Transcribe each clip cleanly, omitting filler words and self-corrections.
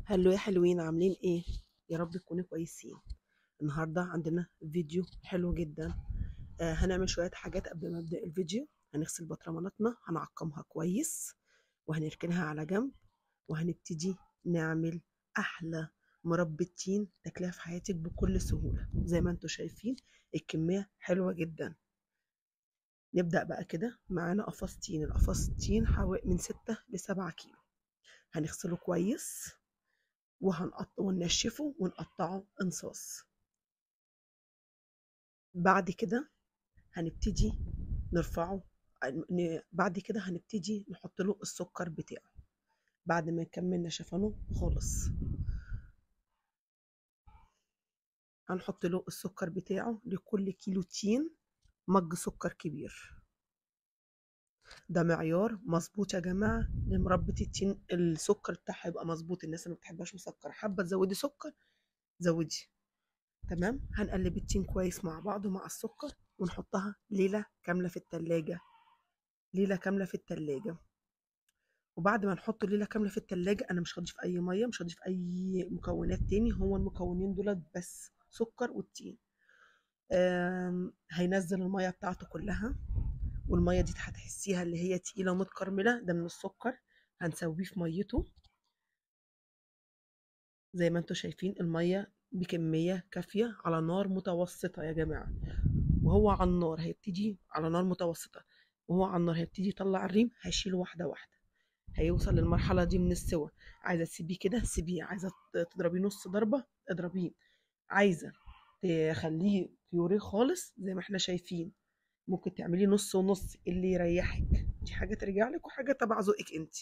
هلو يا حلوين، عاملين ايه؟ يا رب تكونوا كويسين. النهارده عندنا فيديو حلو جدا. هنعمل شويه حاجات قبل ما ابدا الفيديو. هنغسل بطرماناتنا، هنعقمها كويس وهنركنها على جنب، وهنبتدي نعمل احلى مربى تين تاكلها في حياتك بكل سهوله. زي ما انتم شايفين الكميه حلوه جدا. نبدا بقى كده. معانا قفص تين، القفص تين حوالي من 6 ل 7 كيلو. هنغسله كويس وننشفه ونقطعه انصاص. بعد كده هنبتدي نرفعه. بعد كده هنبتدي نحط له السكر بتاعه بعد ما كملنا شفنه خالص. هنحط له السكر بتاعه لكل كيلو تين مج سكر كبير. ده معيار مظبوط يا جماعة لمربى التين. السكر بتاعها يبقى مظبوط. الناس اللي ما بتحبهاش مسكر، حابة تزودي سكر زودي. تمام. هنقلب التين كويس مع بعضه مع السكر ونحطها ليلة كاملة في التلاجة. ليلة كاملة في التلاجة. وبعد ما نحطه ليلة كاملة في التلاجة، أنا مش هضيف أي مية، مش هضيف أي مكونات تاني. هو المكونين دولت بس، سكر والتين. هينزل المية بتاعته كلها، والمية دي هتحسيها اللي هي تقيلة ومتكرملة، ده من السكر. هنسويه في ميته زي ما انتوا شايفين. المية بكمية كافية على نار متوسطة يا جماعة. وهو على النار هيبتدي على نار متوسطة، وهو على النار هيبتدي يطلع الريم. هيشيله واحدة واحدة، هيوصل للمرحلة دي من السوى. عايزة تسيبيه كده سيبيه، عايزة تضربيه نص ضربة اضربيه، عايزة تخليه بيوريه خالص زي ما احنا شايفين ممكن تعمليه نص ونص، اللي يريحك. دي حاجة ترجع لك وحاجة تبع ذوقك انت.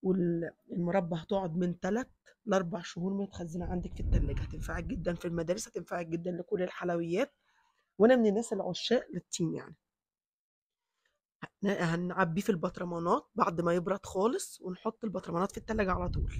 والمربى هتقعد من 3 ل4 شهور متخزنة عندك في التلاجة. هتنفعك جدا في المدارس، هتنفعك جدا لكل الحلويات. وانا من الناس العشاق للتين يعني. هنعبيه في البطرمانات بعد ما يبرد خالص، ونحط البطرمانات في التلاجة على طول.